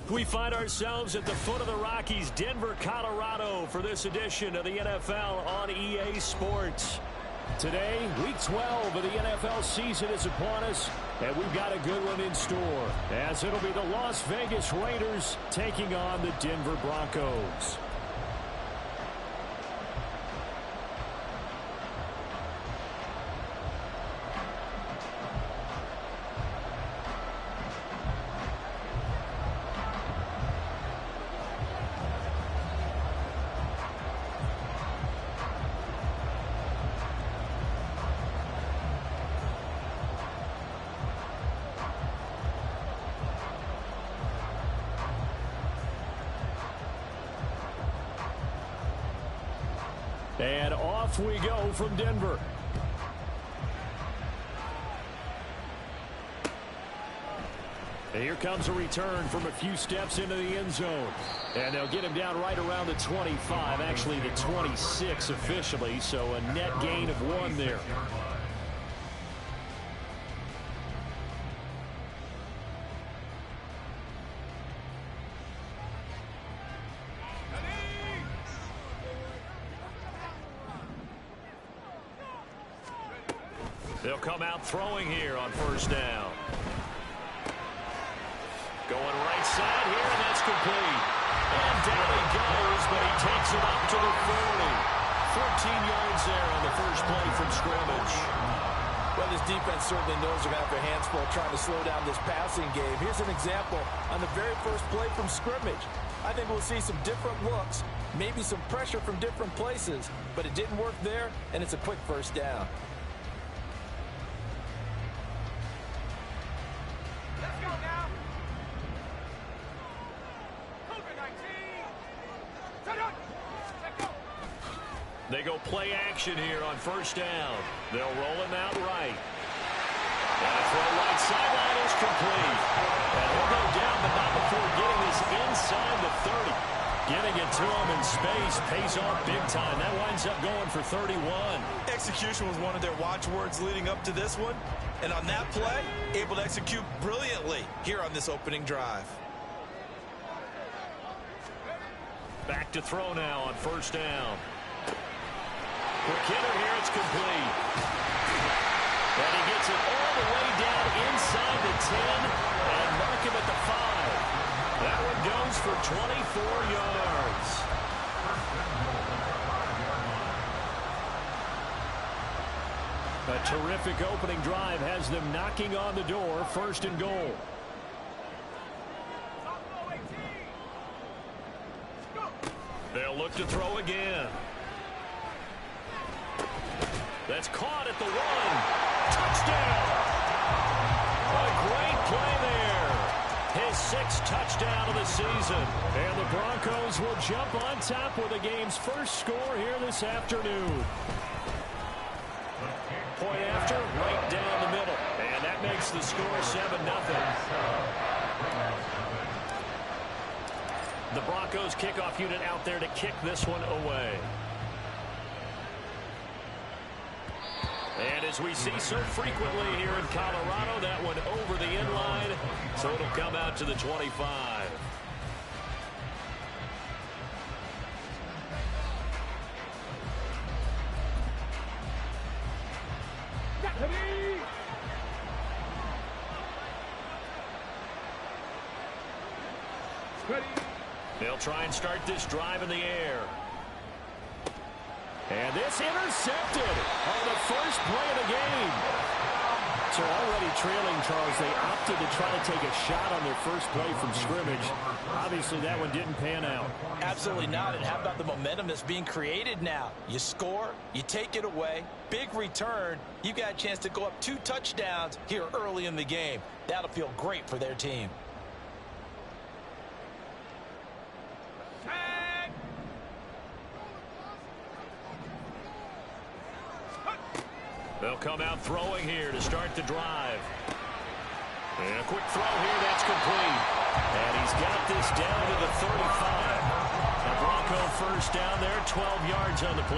We find ourselves at the foot of the Rockies, Denver, Colorado, for this edition of the NFL on EA Sports. Today, Week 12 of the NFL season is upon us, and we've got a good one in store, as it'll be the Las Vegas Raiders taking on the Denver Broncos. And off we go from Denver. And here comes a return from a few steps into the end zone. And they'll get him down right around the 25, actually the 26 officially, so a net gain of 1 there. They'll come out throwing here on first down. Going right side here, and that's complete. And down he goes, but he takes it up to the 40. 14 yards there on the first play from scrimmage. Well, this defense certainly knows they're going to have their hands full trying to slow down this passing game. Here's an example on the very first play from scrimmage. I think we'll see some different looks, maybe some pressure from different places, but it didn't work there, and it's a quick first down. They go play action here on first down. They'll roll him out right. And a throw right sideline is complete. And he'll go down, but not before getting this inside the 30. Getting it to him in space pays off big time. That winds up going for 31. Execution was one of their watchwords leading up to this one. And on that play, able to execute brilliantly here on this opening drive. Back to throw now on first down. Quick hitter here, it's complete. And he gets it all the way down inside the 10 and mark him at the 5. That one goes for 24 yards. A terrific opening drive has them knocking on the door, first and goal. They'll look to throw again. That's caught at the 1. Touchdown! A great play there. His 6th touchdown of the season. And the Broncos will jump on top with the game's first score here this afternoon. Point after, right down the middle. And that makes the score 7-0. The Broncos kickoff unit out there to kick this one away. And as we see so frequently here in Colorado, that one over the end line, so it'll come out to the 25. They'll try and start this drive in the air. And this intercepted on the first play of the game. So already trailing, Charles, they opted to try to take a shot on their first play from scrimmage. Obviously, that one didn't pan out. Absolutely not. And how about the momentum that's being created now? You score, you take it away, big return. You got a chance to go up 2 touchdowns here early in the game. That'll feel great for their team. They'll come out throwing here to start the drive. And a quick throw here, that's complete. And he's got this down to the 35. The Bronco first down there, 12 yards on the play.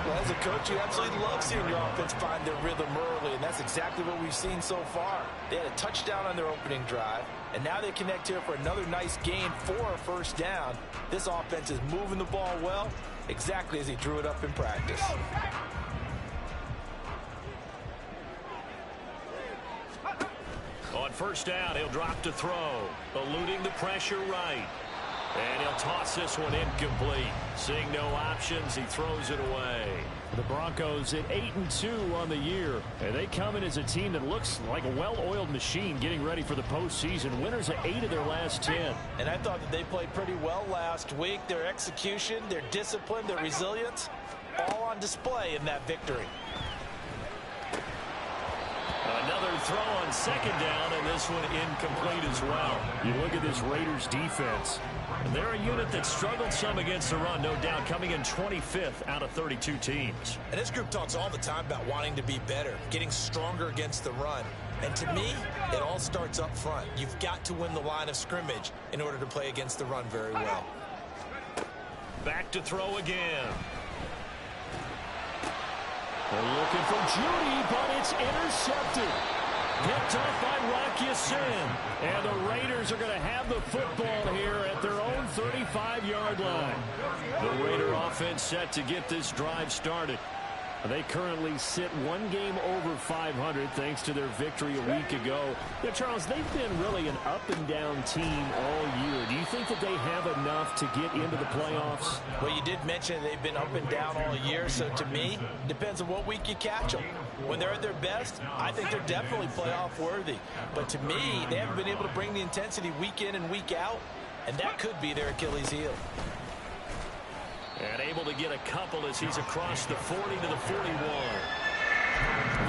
Well, as a coach, you absolutely love seeing your offense find their rhythm early, and that's exactly what we've seen so far. They had a touchdown on their opening drive, and now they connect here for another nice gain for a first down. This offense is moving the ball well, exactly as he drew it up in practice. On first down, he'll drop to throw, eluding the pressure right. And he'll toss this one incomplete. Seeing no options, he throws it away. The Broncos at 8-2 on the year. And they come in as a team that looks like a well-oiled machine getting ready for the postseason. Winners of 8 of their last 10. And I thought that they played pretty well last week. Their execution, their discipline, their resilience, all on display in that victory. Another throw on second down, and this one incomplete as well. You look at this Raiders defense. They're a unit that struggled some against the run, no doubt, coming in 25th out of 32 teams. And this group talks all the time about wanting to be better, getting stronger against the run. And to me, it all starts up front. You've got to win the line of scrimmage in order to play against the run very well. Back to throw again. They're looking for Judy, but it's intercepted. Picked off by Rock Ya-Sin. And the Raiders are going to have the football here at their own 35-yard line. The Raider offense set to get this drive started. They currently sit one game over 500 thanks to their victory a week ago. Yeah, Charles, they've been really an up-and-down team all year. Do you think that they have enough to get into the playoffs? Well, you did mention they've been up and down all year, so to me, it depends on what week you catch them. When they're at their best, I think they're definitely playoff worthy. But to me, they haven't been able to bring the intensity week in and week out, and that could be their Achilles heel. And able to get a couple as he's across the 40 to the 41.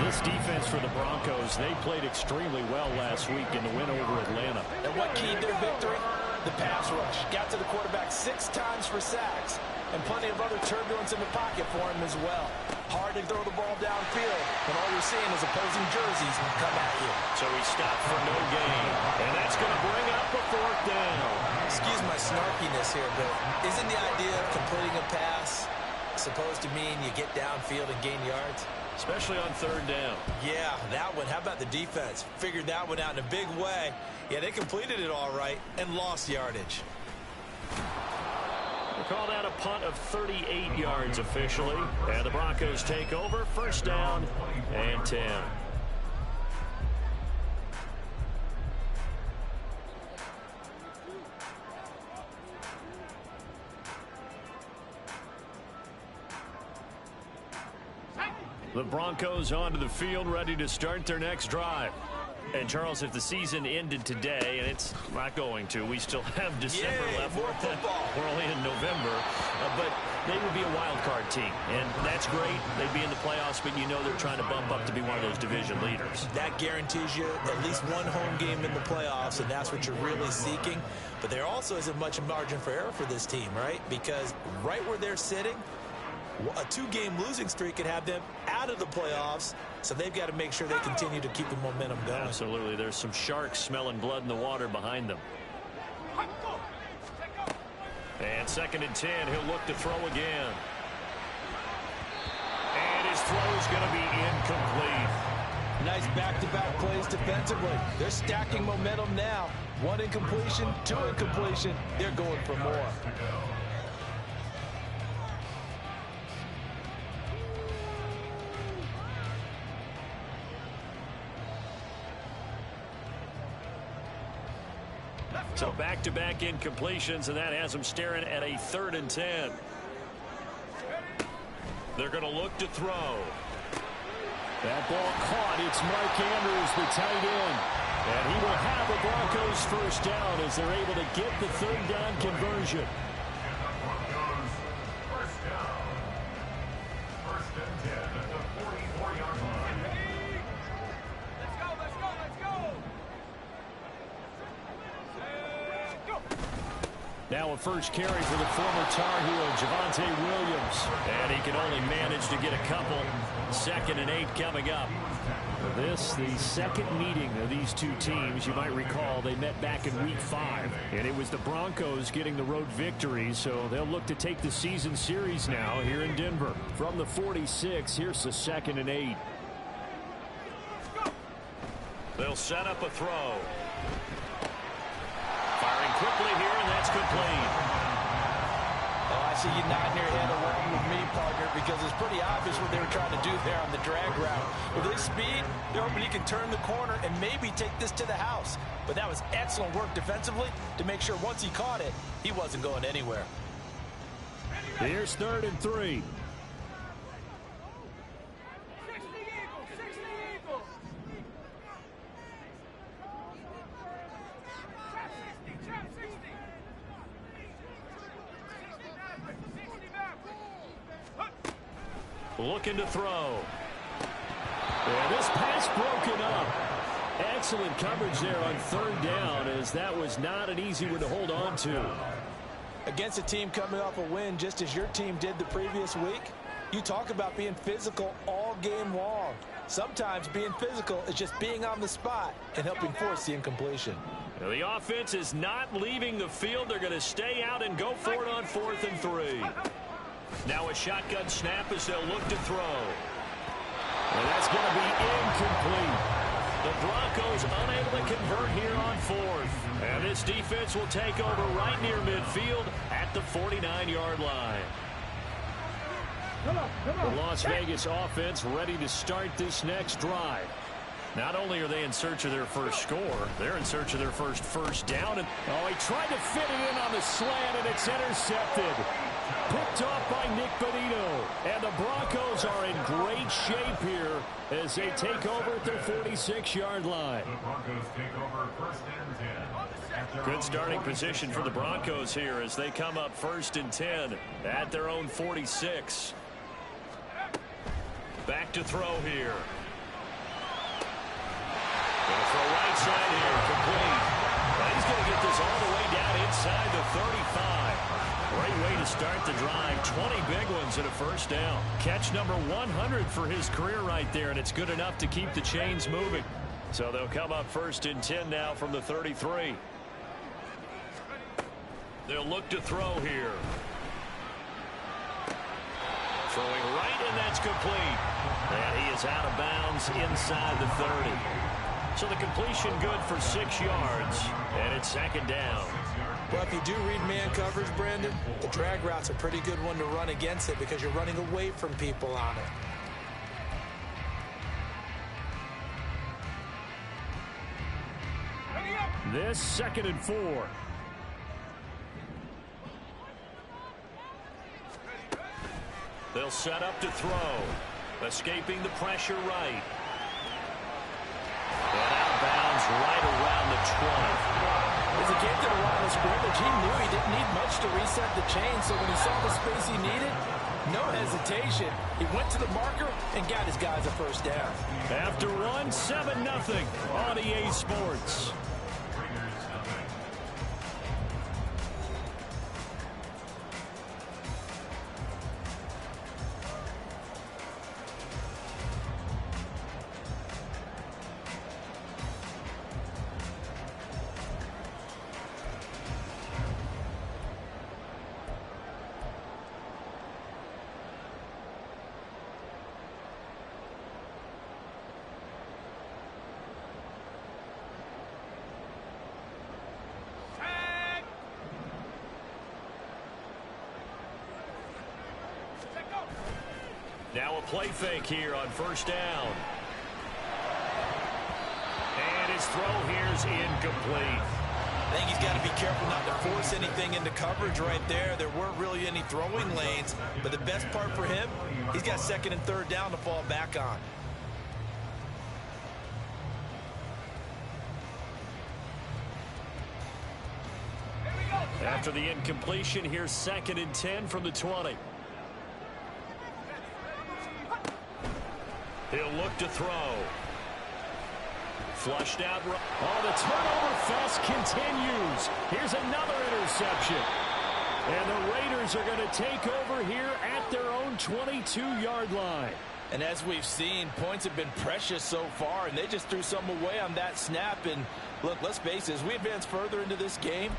This defense for the Broncos, they played extremely well last week in the win over Atlanta. And what keyed their victory? The pass rush. Got to the quarterback 6 times for sacks, and plenty of other turbulence in the pocket for him as well. Hard to throw the ball downfield, and all you're seeing is opposing jerseys come at you. So he stopped for no gain, and that's going to bring up a 4th down. Excuse my snarkiness here, but isn't the idea of completing a pass supposed to mean you get downfield and gain yards? Especially on 3rd down. Yeah, that one. How about the defense? Figured that one out in a big way. Yeah, they completed it all right and lost yardage. We'll call that a punt of 38 yards officially. And the Broncos take over. 1st down and 10. The Broncos onto the field, ready to start their next drive. And, Charles, if the season ended today, and it's not going to, we still have December left. More football. We're only in November. But they would be a wild card team. And that's great. They'd be in the playoffs, but you know they're trying to bump up to be one of those division leaders. That guarantees you at least one home game in the playoffs, and that's what you're really seeking. But there also isn't much margin for error for this team, right? Because right where they're sitting, a 2-game losing streak could have them out of the playoffs, so they've got to make sure they continue to keep the momentum going. Absolutely. There's some sharks smelling blood in the water behind them. And 2nd and 10, he'll look to throw again. And his throw is going to be incomplete. Nice back-to-back plays defensively. They're stacking momentum now. 1 incompletion, 2 incompletion. They're going for more. So back-to-back incompletions, and that has them staring at a 3rd and 10. They're going to look to throw. That ball caught. It's Mark Andrews, the tight end. And he will have the Broncos 1st down as they're able to get the 3rd down conversion. Now a first carry for the former Tar Heel, Javonte Williams. And he can only manage to get a couple. 2nd and 8 coming up. This, the second meeting of these two teams. You might recall they met back in Week 5, and it was the Broncos getting the road victory, so they'll look to take the season series now here in Denver. From the 46, here's the 2nd and 8. They'll set up a throw. Firing quickly here, and that's complete. Oh, I see you nodding your head along with me, partner, because it's pretty obvious what they were trying to do there on the drag route. With his speed, they're hoping he can turn the corner and maybe take this to the house. But that was excellent work defensively to make sure once he caught it, he wasn't going anywhere. Here's 3rd and 3. Looking to throw. And this pass broken up. Excellent coverage there on 3rd down, as that was not an easy one to hold on to. Against a team coming off a win just as your team did the previous week, you talk about being physical all game long. Sometimes being physical is just being on the spot and helping force the incompletion. Now the offense is not leaving the field. They're going to stay out and go for it on 4th and 3. Now a shotgun snap as they'll look to throw. And that's going to be incomplete. The Broncos unable to convert here on 4th. And this defense will take over right near midfield at the 49-yard line. The Las Vegas offense ready to start this next drive. Not only are they in search of their first score, they're in search of their first down. And, he tried to fit it in on the slant, and it's intercepted. Picked off by Nick Bonito. And the Broncos are in great shape here as they take over at their 46-yard line. Good starting position for the Broncos here as they come up 1st and 10 at their own 46. Back to throw here. Going to throw right side here, complete. Well, he's going to get this all the way down inside the 35. Great way to start the drive. 20 big ones and a first down. Catch number 100 for his career right there, and it's good enough to keep the chains moving. So they'll come up 1st and 10 now from the 33. They'll look to throw here. Throwing right, and that's complete. And he is out of bounds inside the 30. So the completion good for 6 yards, and it's 2nd down. Well, if you do read man coverage, Brandon, the drag route's a pretty good one to run against it because you're running away from people on it. This 2nd and 4. They'll set up to throw. Escaping the pressure right. And out of bounds right around the 20. As he came to the line of scrimmage, he knew he didn't need much to reset the chain, so when he saw the space he needed, no hesitation. He went to the marker and got his guys a first down. After one, 7-0 on EA Sports. Now a play fake here on 1st down. And his throw here's incomplete. I think he's got to be careful not to force anything into coverage right there. There weren't really any throwing lanes, but the best part for him, he's got 2nd and 3rd down to fall back on. After the incompletion, here's 2nd and 10 from the 20. He'll look to throw. Flushed out. Oh, the turnover fest continues. Here's another interception. And the Raiders are going to take over here at their own 22-yard line. And as we've seen, points have been precious so far, and they just threw some away on that snap. And look, let's face it, as we advance further into this game,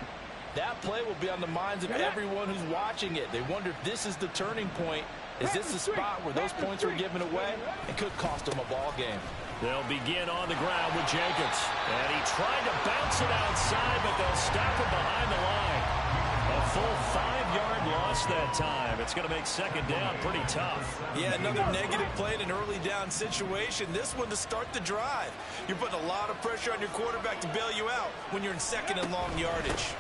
that play will be on the minds of everyone who's watching it. They wonder if this is the turning point. Is this the spot where those points are given away and could cost them a ball game? They'll begin on the ground with Jenkins. And he tried to bounce it outside, but they'll stop it behind the line. A full 5-yard loss that time. It's going to make second down pretty tough. Yeah, another negative play in an early down situation. This one to start the drive. You're putting a lot of pressure on your quarterback to bail you out when you're in second and long yardage.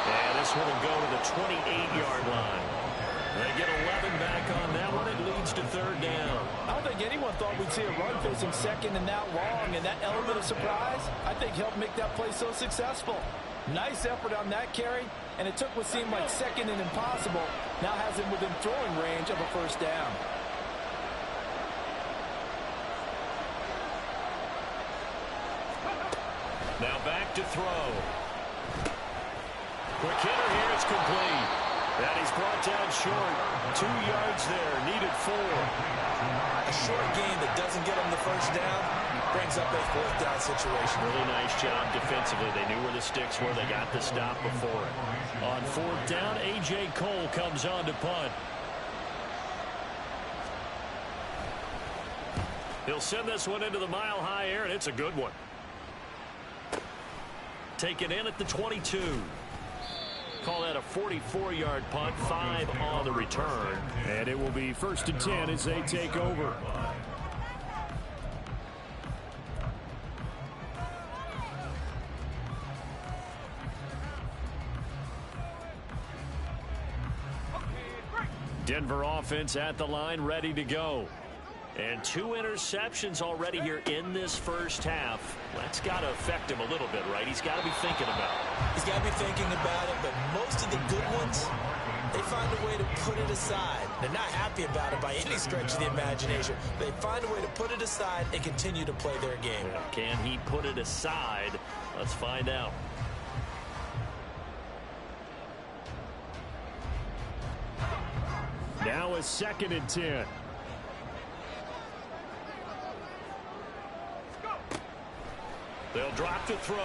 And this one will go to the 28-yard line. They get 11 back on that one. It leads to third down. I don't think anyone thought we'd see a run facing second and that long, and that element of surprise, I think, helped make that play so successful. Nice effort on that carry, and it took what seemed like second and impossible, now has him within throwing range of a first down. Now back to throw. Quick hitter here, it's complete. And he's brought down short. 2 yards there, needed 4. A short gain that doesn't get him the first down brings up a fourth down situation. Really nice job defensively. They knew where the sticks were. They got the stop before it. On fourth down, A.J. Cole comes on to punt. He'll send this one into the mile-high air, and it's a good one. Taken in at the 22. Call that a 44-yard punt, 5 on the return. And it will be 1st and 10 as they take over. Denver offense at the line, ready to go. And 2 interceptions already here in this first half. That's got to affect him a little bit, right? He's got to be thinking about it. He's got to be thinking about it, but most of the good ones, they find a way to put it aside. They're not happy about it by any stretch of the imagination. They find a way to put it aside and continue to play their game. Can he put it aside? Let's find out. Now a 2nd and 10. They'll drop to throw.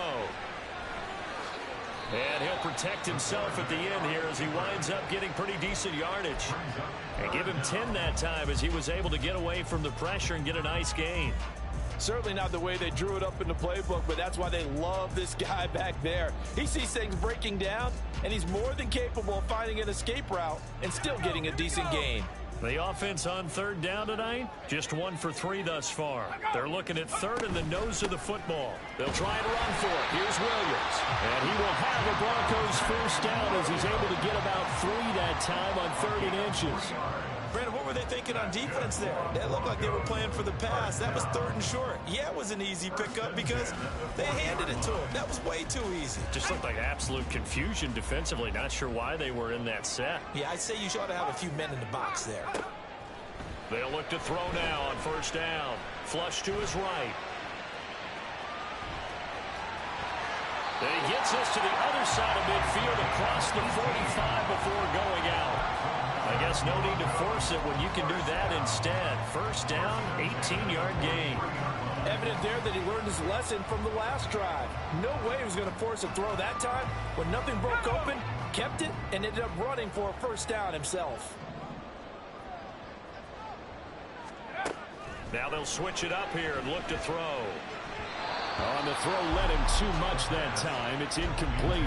And he'll protect himself at the end here as he winds up getting pretty decent yardage. And give him 10 that time as he was able to get away from the pressure and get a nice gain. Certainly not the way they drew it up in the playbook, but that's why they love this guy back there. He sees things breaking down, and he's more than capable of finding an escape route and still getting a decent gain. The offense on third down tonight, just 1 for 3 thus far. They're looking at third in the nose of the football. They'll try and run for it. Here's Williams. And he will have the Broncos first down as he's able to get about 3 that time on 3rd and inches. Brandon, what were they thinking on defense there? They looked like they were playing for the pass. That was 3rd and short. Yeah, it was an easy pickup because they handed it to him. That was way too easy. Just looked like absolute confusion defensively. Not sure why they were in that set. Yeah, I'd say you ought to have a few men in the box there. They'll look to throw now on first down. Flush to his right. And he gets us to the other side of midfield across the 45 before going out. I guess no need to force it when you can do that instead. First down, 18-yard gain. Evident there that he learned his lesson from the last drive. No way he was going to force a throw that time. When nothing broke open, kept it, and ended up running for a first down himself. Now they'll switch it up here and look to throw. On the throw led him too much that time. It's incomplete.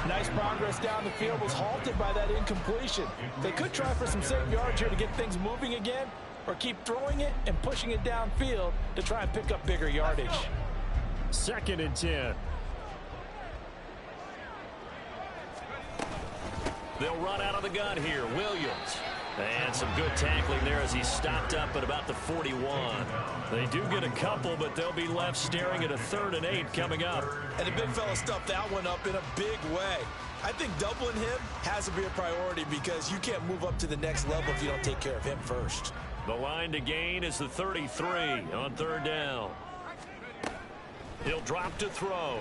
Nice progress down the field was halted by that incompletion. They could try for some safe yards here to get things moving again, or keep throwing it and pushing it downfield to try and pick up bigger yardage. 2nd and 10. They'll run out of the gun here. Williams. And some good tackling there as he stopped up at about the 41. They do get a couple, but they'll be left staring at a 3rd and 8 coming up. And the big fella stuffed that one up in a big way. I think doubling him has to be a priority because you can't move up to the next level if you don't take care of him first. The line to gain is the 33 on 3rd down. He'll drop to throw.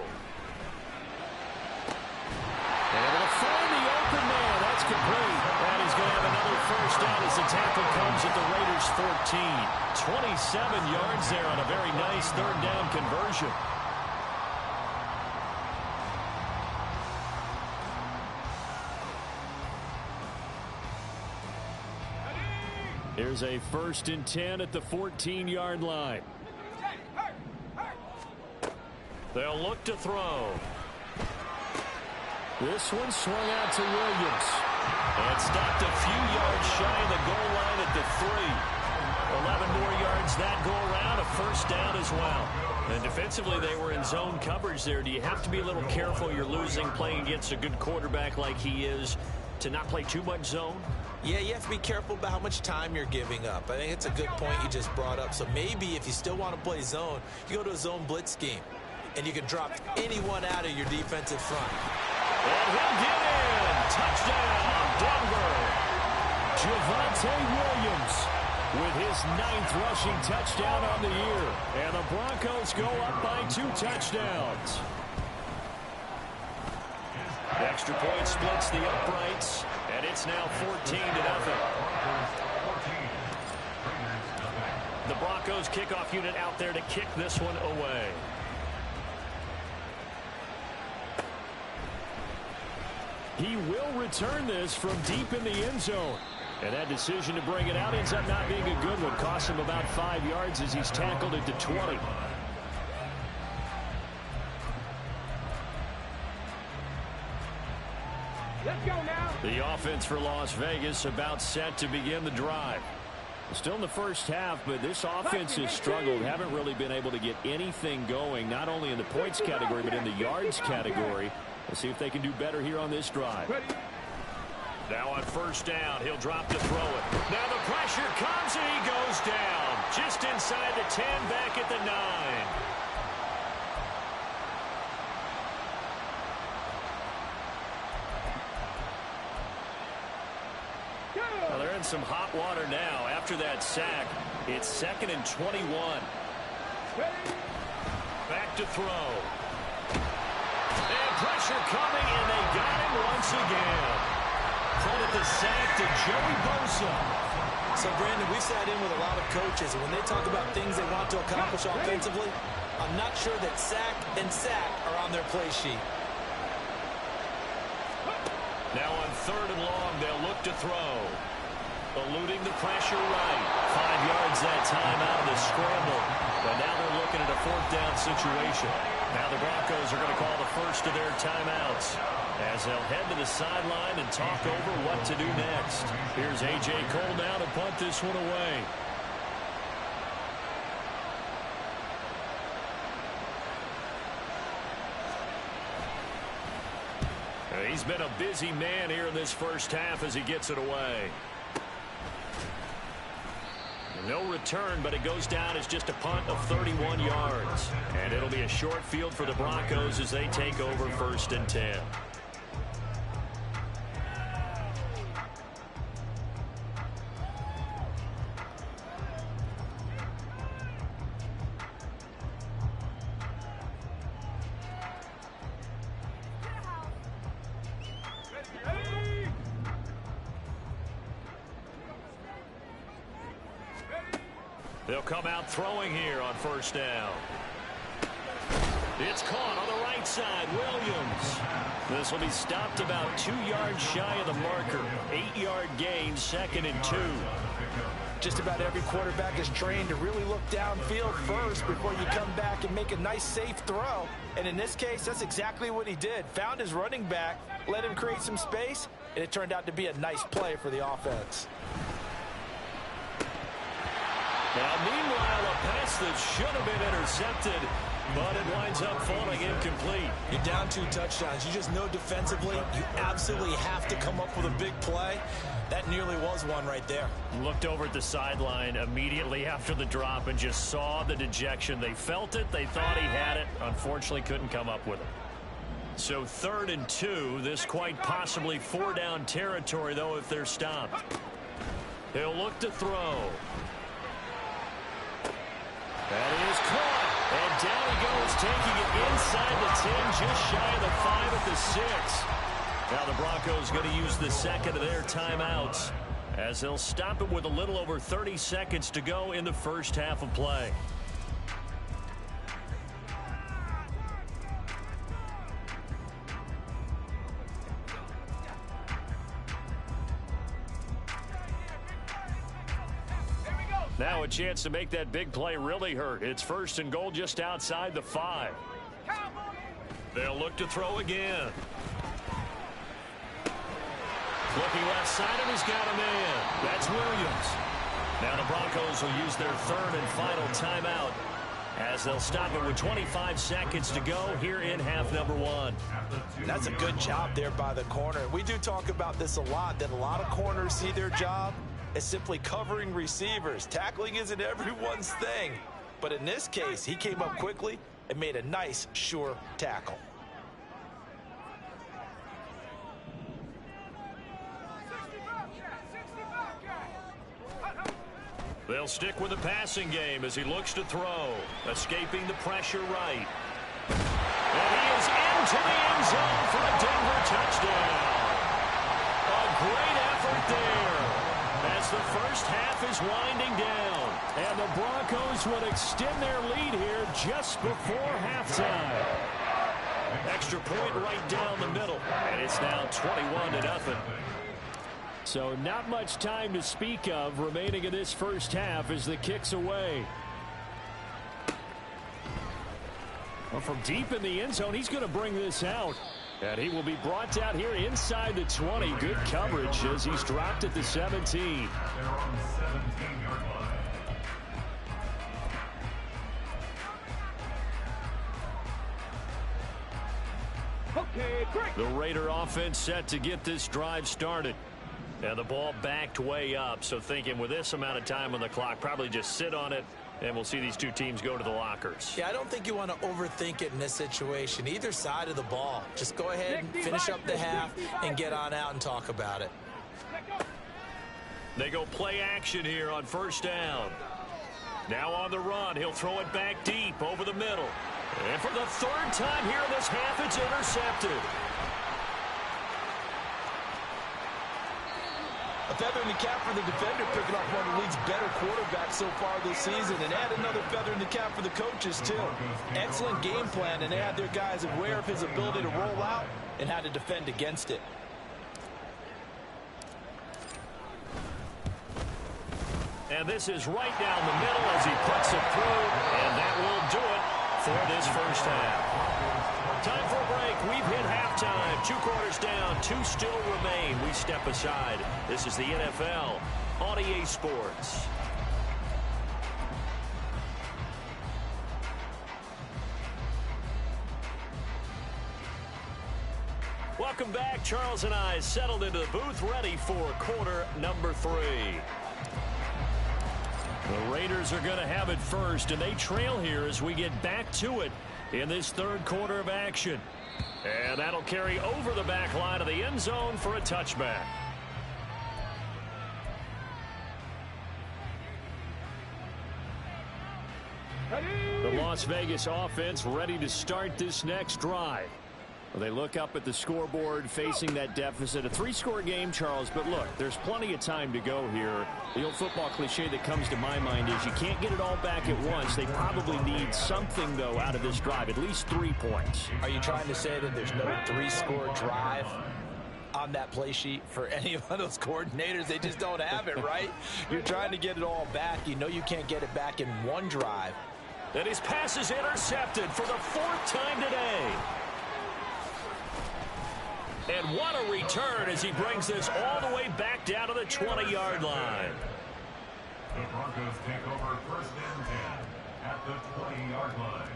Able to find the open man. That's complete. And he's going to have another first down as the tackle comes at the Raiders' 14. 27 yards there on a very nice third down conversion. Here's a 1st and 10 at the 14-yard line. They'll look to throw. This one swung out to Williams. And stopped a few yards shy of the goal line at the 3. 11 more yards that go around, a first down as well. And defensively, they were in zone coverage there. Do you have to be a little careful? You're losing playing against a good quarterback like he is to not play too much zone? Yeah, you have to be careful about how much time you're giving up. I think it's a good point you just brought up. So maybe if you still want to play zone, you go to a zone blitz scheme. And you can drop anyone out of your defensive front. And he'll get in. Touchdown, Denver. Javonte Williams with his 9th rushing touchdown on the year. And the Broncos go up by 2 touchdowns. The extra point splits the uprights, and it's now 14-0. The Broncos kickoff unit out there to kick this one away. He will return this from deep in the end zone. And that decision to bring it out ends up not being a good one. Cost him about 5 yards as he's tackled at the 20. Let's go now. The offense for Las Vegas about set to begin the drive. Still in the first half, but this offense has struggled. Haven't really been able to get anything going, not only in the points category, but in the yards category. We'll see if they can do better here on this drive. Now on first down, he'll drop to throw it. Now the pressure comes and he goes down. Just inside the 10, back at the 9. Well, they're in some hot water now. After that sack, it's 2nd and 21. Back to throw. And pressure coming, and they got him once again. Credit the sack to Joey Bosa. So, Brandon, we sat in with a lot of coaches, and when they talk about things they want to accomplish offensively, I'm not sure that sack and sack are on their play sheet. Now on 3rd and long, they'll look to throw. Eluding the pressure right. 5 yards that time out of the scramble. But now they're looking at a 4th down situation. Now the Broncos are going to call the first of their timeouts as they'll head to the sideline and talk over what to do next. Here's A.J. Cole now to punt this one away. He's been a busy man here in this first half as he gets it away. No return, but it goes down as just a punt of 31 yards. And it'll be a short field for the Broncos as they take over 1st and 10. They'll come out throwing here on first down. It's caught on the right side. Williams. This will be stopped about 2 yards shy of the marker. 8-yard gain, 2nd and 2. Just about every quarterback is trained to really look downfield first before you come back and make a nice, safe throw. And in this case, that's exactly what he did. Found his running back, let him create some space, and it turned out to be a nice play for the offense. Now, meanwhile, a pass that should have been intercepted, but it winds up falling incomplete. You're down 2 touchdowns. You just know defensively you absolutely have to come up with a big play. That nearly was one right there. Looked over at the sideline immediately after the drop and just saw the dejection. They felt it. They thought he had it. Unfortunately, couldn't come up with it. So 3rd and 2. This quite possibly 4-down territory, though, if they're stopped. He'll look to throw. That is caught. And down he goes, taking it inside the 10, just shy of the 5 at the 6. Now the Broncos going to use the 2nd of their timeouts as they'll stop it with a little over 30 seconds to go in the first half of play. Now a chance to make that big play really hurt. It's 1st and goal just outside the 5. They'll look to throw again. Looking left side, and he's got a man. That's Williams. Now the Broncos will use their 3rd and final timeout as they'll stop it with 25 seconds to go here in half number 1. That's a good job there by the corner. We do talk about this a lot, that a lot of corners see their job as simply covering receivers. Tackling isn't everyone's thing. But in this case, he came up quickly and made a nice, sure tackle. They'll stick with the passing game as he looks to throw. Escaping the pressure right. And he is into the end zone for a Denver touchdown. A great effort there as the first half is winding down. And the Broncos would extend their lead here just before halftime. Extra point right down the middle. And it's now 21-0. So not much time to speak of remaining in this first half as the kick's away. Well, from deep in the end zone, he's going to bring this out. And he will be brought down here inside the 20. Good coverage as he's dropped at the 17. The Raider offense set to get this drive started. And the ball backed way up, so thinking with this amount of time on the clock, probably just sit on it, and we'll see these two teams go to the lockers. Yeah, I don't think you want to overthink it in this situation. Either side of the ball. Just go ahead and finish up the half and get on out and talk about it. They go play action here on 1st down. Now on the run, he'll throw it back deep over the middle. And for the 3rd time here in this half, it's intercepted. A feather in the cap for the defender, picking up one of the league's better quarterbacks so far this season, and add another feather in the cap for the coaches, too. Excellent game plan, and they had their guys aware of his ability to roll out and how to defend against it. And this is right down the middle as he puts it through, and that will do it for this first half. Time for a break. We've hit halftime. 2 quarters down. 2 still remain. We step aside. This is the NFL on EA Sports. Welcome back. Charles and I settled into the booth, ready for quarter number 3. The Raiders are going to have it first, and they trail here as we get back to it in this 3rd quarter of action. And that'll carry over the back line of the end zone for a touchback. The Las Vegas offense ready to start this next drive. Well, they look up at the scoreboard facing that deficit. A 3-score game, Charles, but look, there's plenty of time to go here. The old football cliche that comes to my mind is you can't get it all back at once. They probably need something, though, out of this drive, at least 3 points. Are you trying to say that there's no 3-score drive on that play sheet for any of those coordinators? They just don't have it, right? You're trying to get it all back. You know you can't get it back in 1 drive. And his pass is intercepted for the 4th time today. And what a return as he brings this all the way back down to the 20-yard line. The Broncos take over 1st and 10 at the 20-yard line.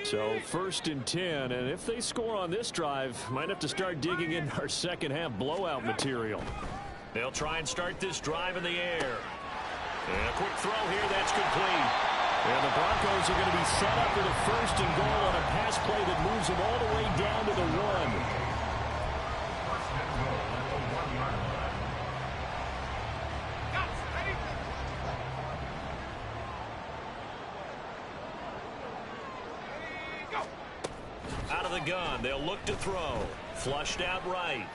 So 1st and 10, and if they score on this drive, might have to start digging in our second half blowout material. They'll try and start this drive in the air. And a quick throw here, that's complete. And the Broncos are going to be set up with a 1st and goal on a pass play that moves them all the way down to the 1. 1st and goal at the 1-yard line. Out of the gun, they'll look to throw. Flushed out right.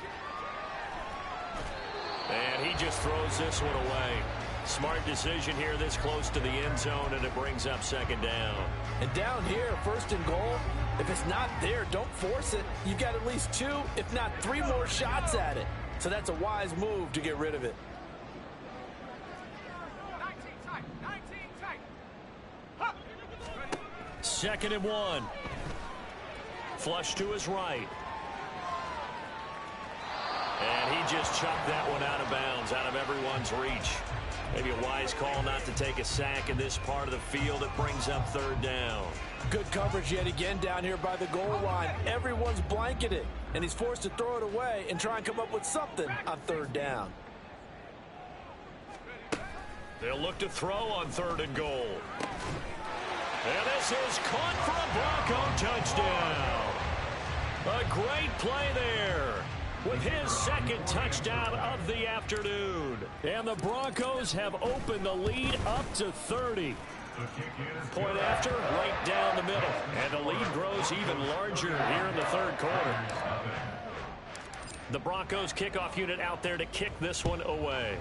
And he just throws this one away. Smart decision here this close to the end zone, and it brings up second down. And down here, first and goal, if it's not there, don't force it. You've got at least 2, if not 3 more shots at it. So that's a wise move to get rid of it. 2nd and 1. Flush to his right. And he just chucked that one out of bounds, out of everyone's reach. Maybe a wise call not to take a sack in this part of the field. It brings up 3rd down. Good coverage yet again down here by the goal line. Everyone's blanketed, and he's forced to throw it away and try and come up with something on 3rd down. They'll look to throw on 3rd and goal. And this is caught for a Bronco touchdown. A great play there with his 2nd touchdown of the afternoon. And the Broncos have opened the lead up to 30. Point after, right down the middle. And the lead grows even larger here in the 3rd quarter. The Broncos kickoff unit out there to kick this one away.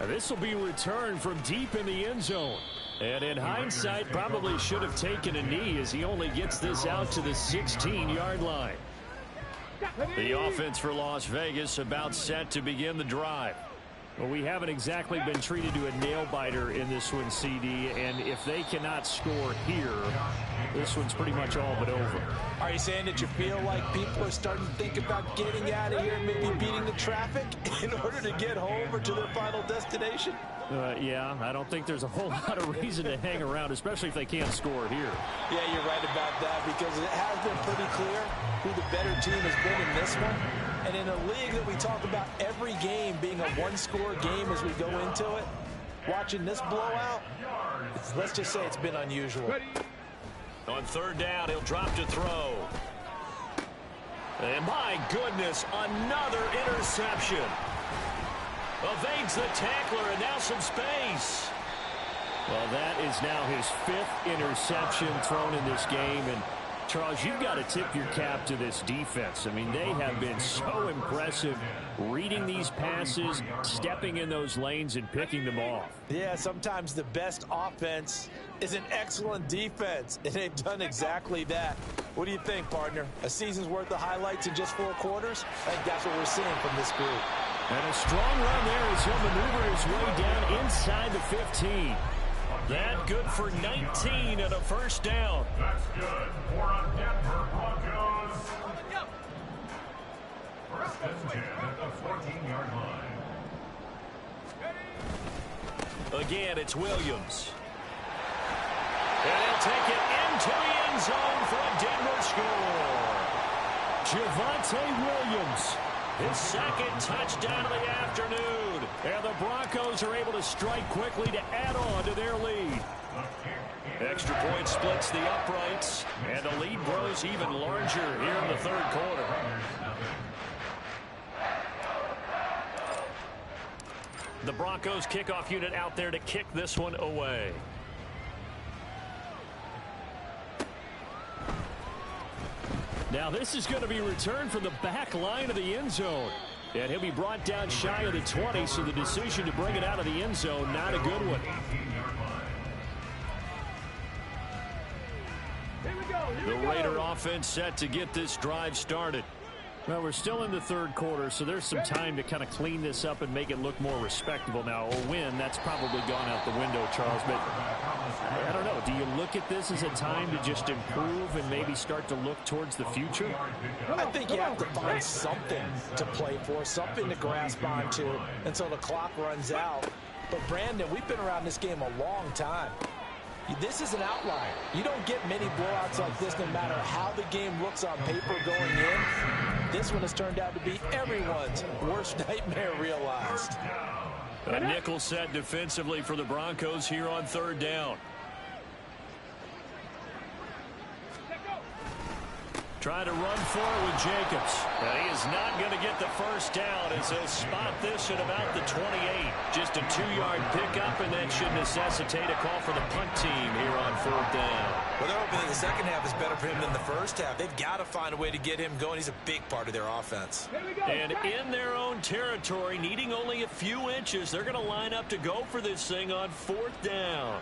This will be returned from deep in the end zone. And in hindsight, probably should have taken a knee as he only gets this out to the 16-yard line. The offense for Las Vegas about set to begin the drive. Well, we haven't exactly been treated to a nail-biter in this one, CD, and if they cannot score here, this one's pretty much all but over. Are you saying that you feel like people are starting to think about getting out of here and maybe beating the traffic in order to get home or to their final destination? Yeah, I don't think there's a whole lot of reason to hang around, especially if they can't score here. Yeah, you're right about that because it has been pretty clear who the better team has been in this one. And in a league that we talk about every game being a one-score game as we go into it, watching this blowout, let's just say it's been unusual. On 3rd down, he'll drop to throw. And my goodness, another interception. Evades the tackler, and now some space. Well, that is now his 5th interception thrown in this game. And Charles, you've got to tip your cap to this defense. I mean, they have been so impressive reading these passes, stepping in those lanes, and picking them off. Yeah, sometimes the best offense is an excellent defense, and they've done exactly that. What do you think, partner? A season's worth of highlights in just 4 quarters? I think that's what we're seeing from this group. And a strong run there as he'll maneuver his way down inside the 15. That good for 19 and a 1st down. That's good for a Denver Broncos. 1st and 10 at the 14-yard line. Again, it's Williams. And he'll take it into the end zone for a Denver score. Javonte Williams, his 2nd touchdown of the afternoon. And the Broncos are able to strike quickly to add on to their lead. Extra point splits the uprights, and the lead grows even larger here in the 3rd quarter. The Broncos kickoff unit out there to kick this one away. Now this is going to be returned from the back line of the end zone. And he'll be brought down shy of the 20, so the decision to bring it out of the end zone, not a good one. The Raider offense set to get this drive started. Well, we're still in the 3rd quarter, so there's some time to kind of clean this up and make it look more respectable. Now, a win, that's probably gone out the window, Charles, but I don't know. Do you look at this as a time to just improve and maybe start to look towards the future? I think you have to find something to play for, something to grasp onto until the clock runs out. But, Brandon, we've been around this game a long time. This is an outlier. You don't get many blowouts like this no matter how the game looks on paper going in. This one has turned out to be everyone's worst nightmare realized. A nickel set defensively for the Broncos here on 3rd down. Trying to run for it with Jacobs. And he is not going to get the first down as he'll spot this at about the 28. Just a 2-yard pickup, and that should necessitate a call for the punt team here on 4th down. Well, they're hoping that the second half is better for him than the first half. They've got to find a way to get him going. He's a big part of their offense. And in their own territory, needing only a few inches, they're going to line up to go for this thing on 4th down.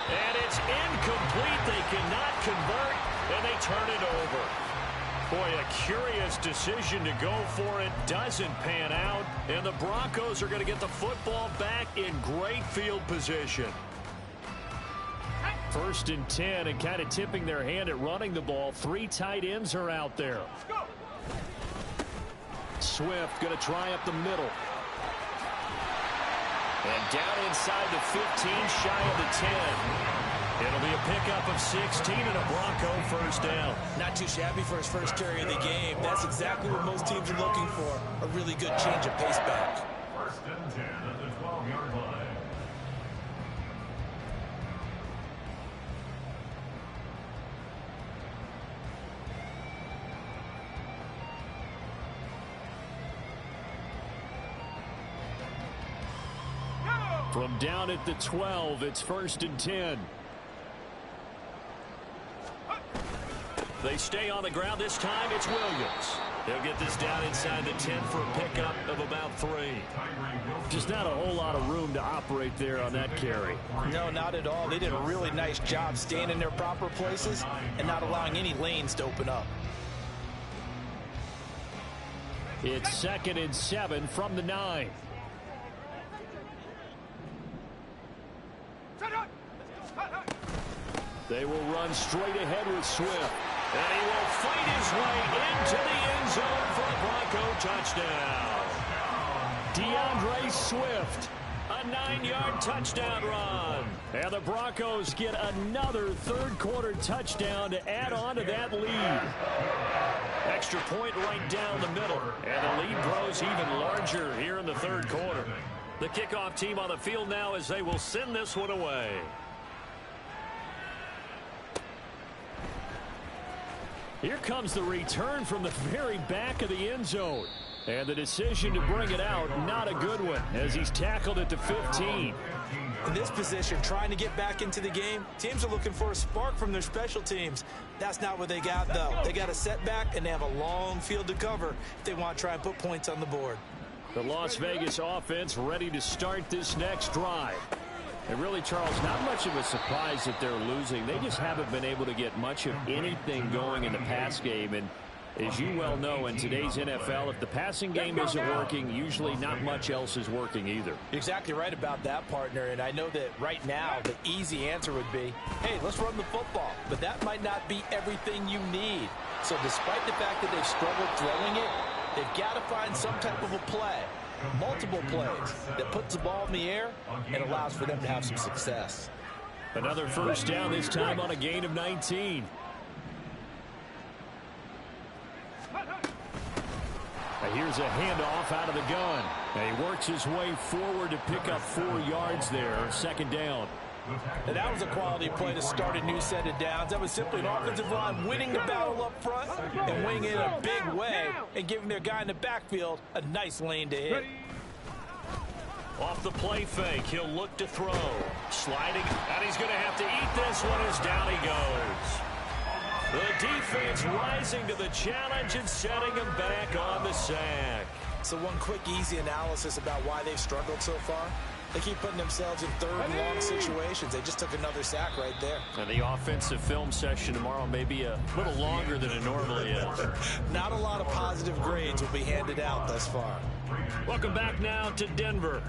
And it's incomplete. They cannot convert, and they turn it over. Boy, a curious decision to go for it. Doesn't pan out, and the Broncos are going to get the football back in great field position. 1st and 10, and kind of tipping their hand at running the ball. 3 tight ends are out there. Swift going to try up the middle. And down inside the 15, shy of the 10. It'll be a pickup of 16 and a Bronco first down. Not too shabby for his first carry of the game. That's exactly what most teams are looking for. A really good change of pace back. 1st and 10 at the 12-yard line. From down at the 12, it's 1st and 10. They stay on the ground. This time it's Williams. They'll get this down inside the 10 for a pickup of about 3. Just not a whole lot of room to operate there on that carry. No, not at all. They did a really nice job staying in their proper places and not allowing any lanes to open up. It's 2nd and 7 from the 9. They will run straight ahead with Swift. And he will fight his way into the end zone for a Bronco touchdown. DeAndre Swift, a 9-yard touchdown run. And the Broncos get another third-quarter touchdown to add on to that lead. Extra point right down the middle. And the lead grows even larger here in the third quarter. The kickoff team on the field now as they will send this one away. Here comes the return from the very back of the end zone. And the decision to bring it out, not a good one, as he's tackled at the 15. In this position, trying to get back into the game, teams are looking for a spark from their special teams. That's not what they got, though. They got a setback, and they have a long field to cover if they want to try and put points on the board. The Las Vegas offense ready to start this next drive. And really, Charles, not much of a surprise that they're losing. They just haven't been able to get much of anything going in the pass game. And as you well know, in today's NFL, if the passing game isn't working, usually not much else is working either. You're exactly right about that, partner. And I know that right now the easy answer would be, hey, let's run the football. But that might not be everything you need. So despite the fact that they've struggled throwing it, they've got to find some type of a play. Multiple plays that puts the ball in the air and allows for them to have some success. Another first down, this time on a gain of 19. And here's a handoff out of the gun. And he works his way forward to pick up 4 yards there. 2nd down. And that was a quality play to start a new set of downs. That was simply an offensive line winning the battle up front and winning it in a big way and giving their guy in the backfield a nice lane to hit. Off the play fake, he'll look to throw. Sliding, and he's going to have to eat this one as down he goes. The defense rising to the challenge and setting him back on the sack. So one quick, easy analysis about why they've struggled so far. They keep putting themselves in third and long situations. They just took another sack right there. And the offensive film session tomorrow may be a little longer than it normally is. Not a lot of positive grades will be handed out thus far. Welcome back now to Denver.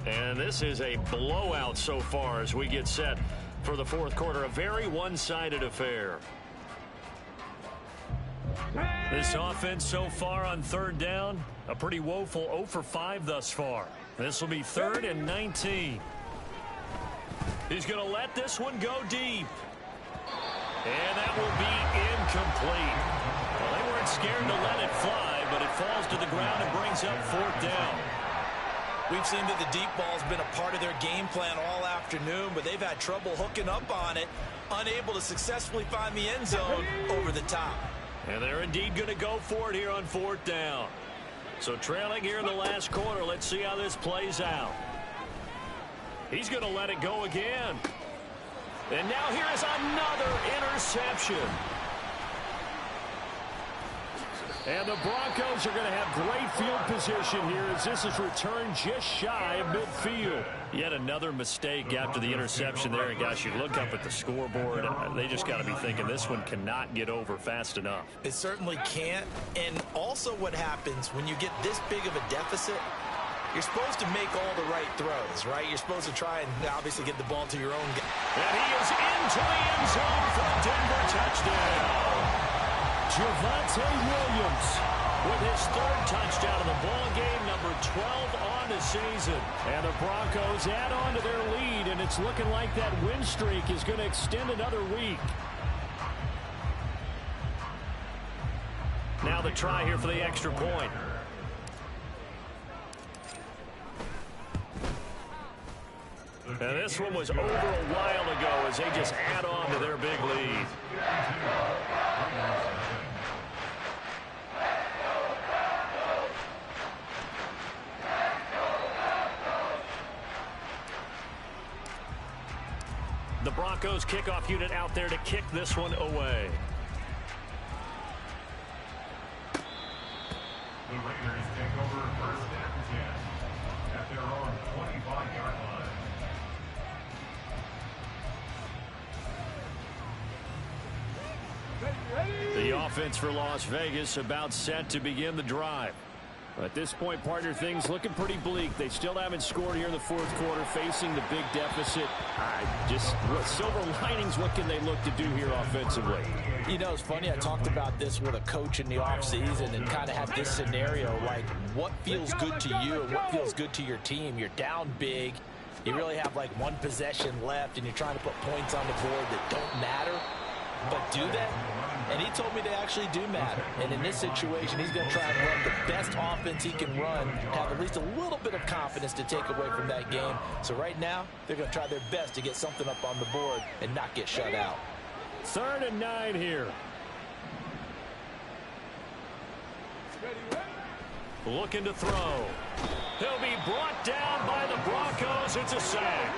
And this is a blowout so far as we get set for the fourth quarter. A very one-sided affair. This offense so far on 3rd down, a pretty woeful 0 for 5 thus far. This will be 3rd and 19. He's going to let this one go deep. And that will be incomplete. Well, they weren't scared to let it fly, but it falls to the ground and brings up 4th down. We've seen that the deep ball's been a part of their game plan all afternoon, but they've had trouble hooking up on it, unable to successfully find the end zone over the top. And they're indeed going to go for it here on 4th down. So trailing here in the last quarter, let's see how this plays out. He's going to let it go again. And now here is another interception. And the Broncos are going to have great field position here as this is returned just shy of midfield. Yet another mistake after the interception there. And guys, you look up at the scoreboard, they just got to be thinking this one cannot get over fast enough. It certainly can't. And also what happens when you get this big of a deficit, you're supposed to make all the right throws, right? You're supposed to try and obviously get the ball to your own guy. And he is into the end zone for a Denver touchdown. Javonte Williams with his 3rd touchdown of the ball game, number 12 on the season. And the Broncos add on to their lead, and it's looking like that win streak is going to extend another week. Now the try here for the extra point. And this one was over a while ago as they just add on to their big lead. The Broncos kickoff unit out there to kick this one away. The Raiders take over 1st and 10 at their own 25-yard line. The offense for Las Vegas about set to begin the drive. At this point, partner, things looking pretty bleak. They still haven't scored here in the 4th quarter, facing the big deficit. Just what silver linings, what can they look to do here offensively? You know, it's funny. I talked about this with a coach in the offseason and kind of had this scenario, like what feels good to you and what feels good to your team. You're down big. You really have like one possession left, and you're trying to put points on the board that don't matter. But do that? And he told me they actually do matter. And in this situation, he's going to try and run the best offense he can run, have at least a little bit of confidence to take away from that game. So right now, they're going to try their best to get something up on the board and not get shut out. 3rd and 9 here. Looking to throw. He'll be brought down by the Broncos. It's a sack.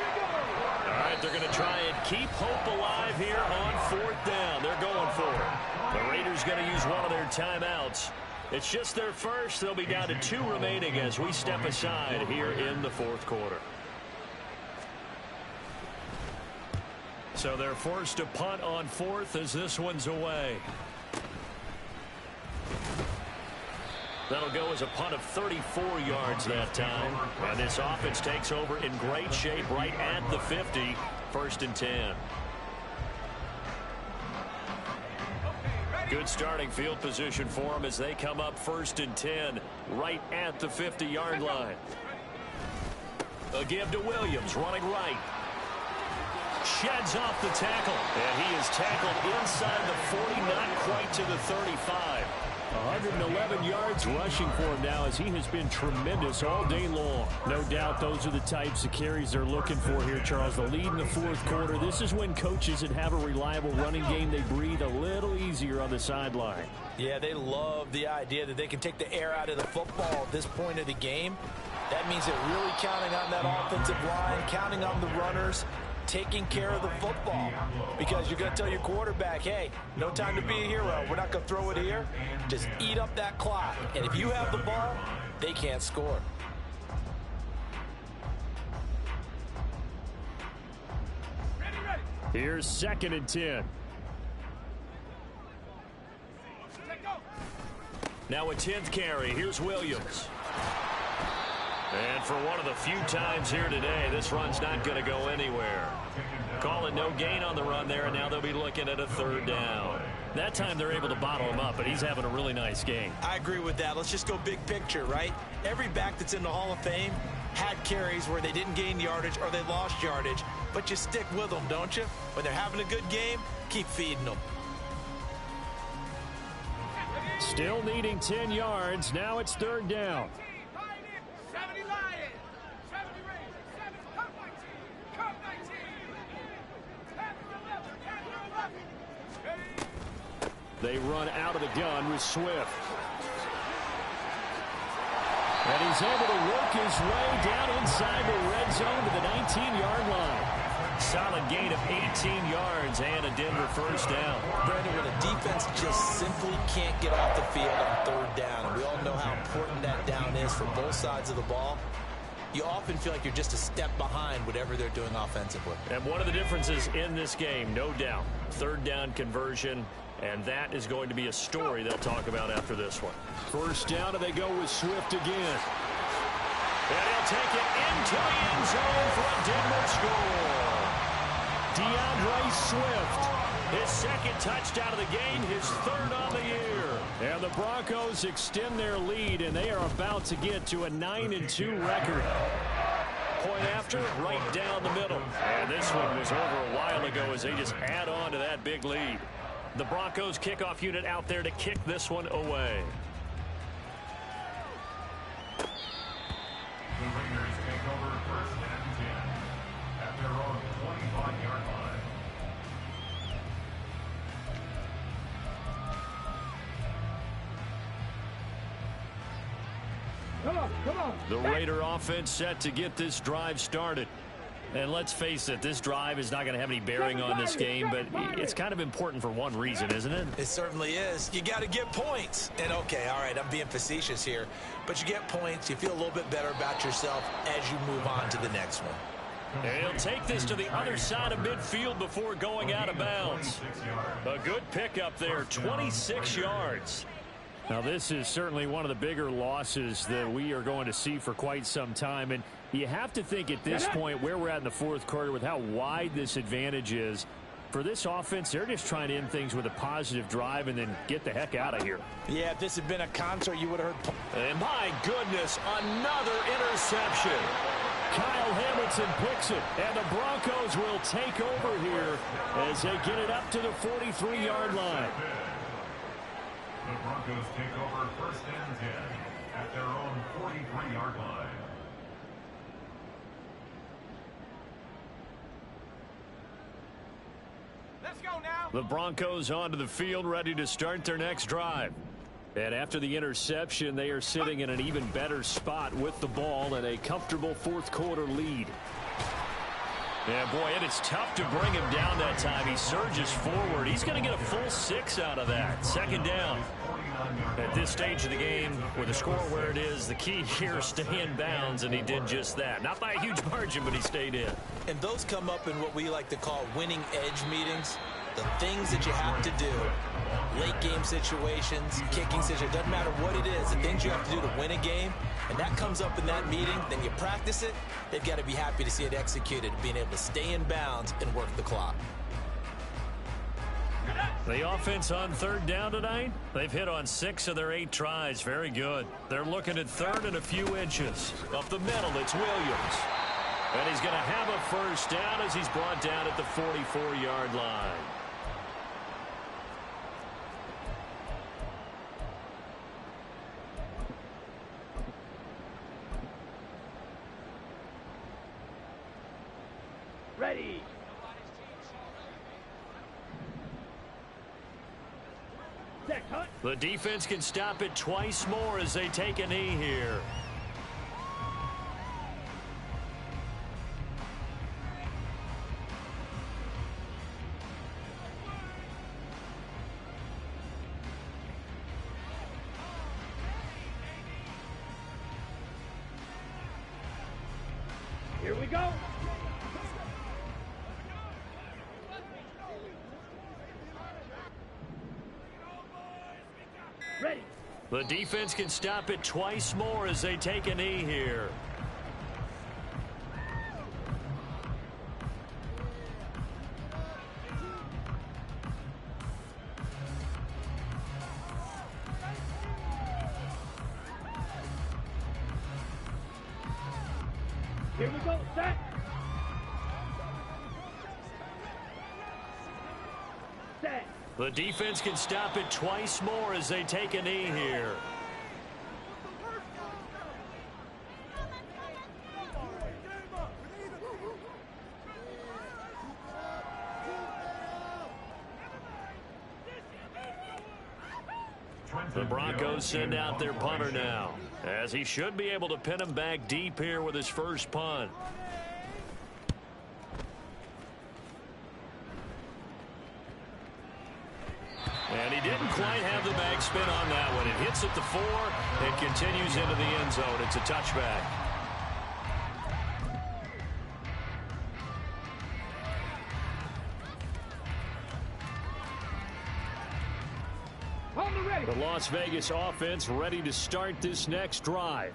All right, they're going to try and keep hope alive here on 4th down. They're going for it. The Raiders going to use one of their timeouts. It's just their first. They'll be down to 2 remaining as we step aside here in the 4th quarter. So they're forced to punt on 4th as this one's away. That'll go as a punt of 34 yards that time. And this offense takes over in great shape right at the 50. 1st and 10. Good starting field position for them as they come up 1st and 10 right at the 50-yard line. A give to Williams running right. Sheds off the tackle. And he is tackled inside the 40, not quite to the 35. 111 yards rushing for him now as he has been tremendous all day long. No doubt those are the types of carries they're looking for here, Charles. The lead in the 4th quarter. This is when coaches that have a reliable running game, they breathe a little easier on the sideline. Yeah, they love the idea that they can take the air out of the football at this point of the game. That means they're really counting on that offensive line, counting on the runners, taking care of the football, because you're going to tell your quarterback, hey, no time to be a hero. We're not going to throw it here. Just eat up that clock. And if you have the ball, they can't score. Here's 2nd and 10. Now a 10th carry. Here's Williams. And for one of the few times here today, this run's not going to go anywhere. Calling no gain on the run there, and now they'll be looking at a 3rd down. That time they're able to bottle him up, but he's having a really nice game. I agree with that. Let's just go big picture, right? Every back that's in the Hall of Fame had carries where they didn't gain yardage or they lost yardage, but you stick with them, don't you? When they're having a good game, keep feeding them. Still needing 10 yards. Now it's 3rd down. They run out of the gun with Swift. And he's able to work his way down inside the red zone to the 19-yard line. Solid gain of 18 yards and a Denver first down. Brandon, when a defense just simply can't get off the field on third down, and we all know how important that down is for both sides of the ball, you often feel like you're just a step behind whatever they're doing offensively. And one of the differences in this game, no doubt, third down conversion, and that is going to be a story they'll talk about after this one. First down, and they go with Swift again. And he'll take it into the end zone for a Denver score. DeAndre Swift, his second touchdown of the game, his third on the year. And the Broncos extend their lead, and they are about to get to a 9-2 record. Point after, right down the middle. And this one was over a while ago as they just add on to that big lead. The Broncos kickoff unit out there to kick this one away. The Raiders take over first and 10 at their own 25-yard line. Come on. The Raider offense set to get this drive started. And let's face it, this drive is not going to have any bearing on this game, but it's kind of important for one reason, isn't it? It certainly is. You got to get points. And okay, all right, I'm being facetious here, but you get points, you feel a little bit better about yourself as you move on to the next one. And he'll take this to the other side of midfield before going out of bounds. A good pickup there, 26 yards. Now, this is certainly one of the bigger losses that we are going to see for quite some time. And you have to think at this point where we're at in the fourth quarter with how wide this advantage is. For this offense, they're just trying to end things with a positive drive and then get the heck out of here. Yeah, if this had been a concert, you would have heard. And my goodness, another interception. Kyle Hamilton picks it, and the Broncos will take over here as they get it up to the 43-yard line. The Broncos take over first and 10 at their own 43-yard line. Let's go now. The Broncos onto the field, ready to start their next drive. And after the interception, they are sitting in an even better spot with the ball and a comfortable fourth quarter lead. Yeah, boy, it is tough to bring him down that time. He surges forward. He's going to get a full 6 out of that. Second down. At this stage of the game, with the score where it is, the key here is stay in bounds, and he did just that. Not by a huge margin, but he stayed in. And those come up in what we like to call winning edge meetings. The things that you have to do, late game situations, kicking situations, doesn't matter what it is, the things you have to do to win a game, and that comes up in that meeting, then you practice it, they've got to be happy to see it executed, being able to stay in bounds and work the clock. The offense on third down tonight, they've hit on 6 of their 8 tries. Very good. They're looking at third and a few inches. Up the middle, it's Williams. And he's going to have a first down as he's brought down at the 44-yard line. Ready. The defense can stop it twice more as they take a knee here. Here we go. Ready. The defense can stop it twice more as they take a knee here. Here we go. Set. Set. The defense can stop it twice more as they take a knee here. The Broncos send out their punter now, as he should be able to pin him back deep here with his first punt. And he didn't quite have the bag spin on that one. It hits at the 4 and continues into the end zone. It's a touchback. The Las Vegas offense ready to start this next drive.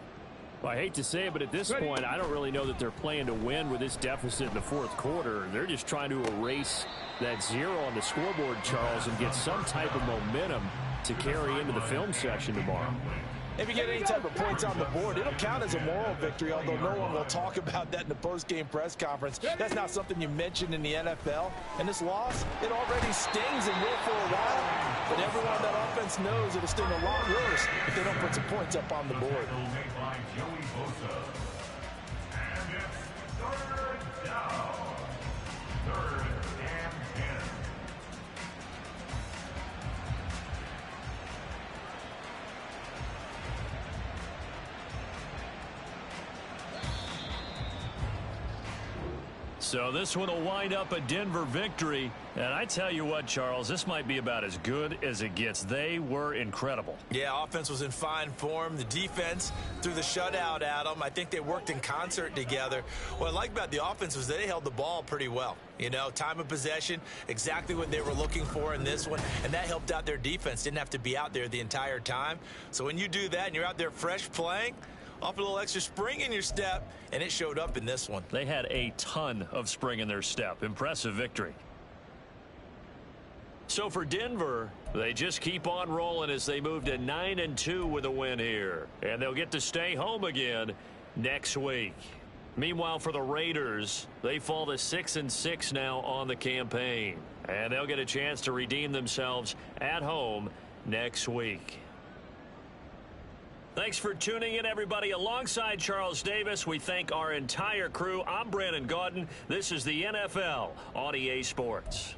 Well, I hate to say it, but at this point, I don't really know that they're playing to win with this deficit in the fourth quarter. They're just trying to erase that 0 on the scoreboard, Charles, and get some type of momentum to carry into the film session tomorrow. If you get any type of points on the board, it'll count as a moral victory, although no one will talk about that in the post-game press conference. That's not something you mentioned in the NFL. And this loss, it already stings and will for a while. But everyone on that offense knows it'll sting a lot worse if they don't put some points up on the board. And it's third down. Third and 10. So this one will wind up a Denver victory. And I tell you what, Charles, this might be about as good as it gets. They were incredible. Yeah, offense was in fine form. The defense threw the shutout at them. I think they worked in concert together. What I like about the offense was they held the ball pretty well. You know, time of possession, exactly what they were looking for in this one. And that helped out their defense. Didn't have to be out there the entire time. So when you do that and you're out there fresh playing, off a little extra spring in your step, and it showed up in this one. They had a ton of spring in their step. Impressive victory. So for Denver, they just keep on rolling as they move to 9-2 with a win here. And they'll get to stay home again next week. Meanwhile, for the Raiders, they fall to 6-6 now on the campaign. And they'll get a chance to redeem themselves at home next week. Thanks for tuning in, everybody. Alongside Charles Davis, we thank our entire crew. I'm Brandon Gaudin. This is the NFL on EA Sports.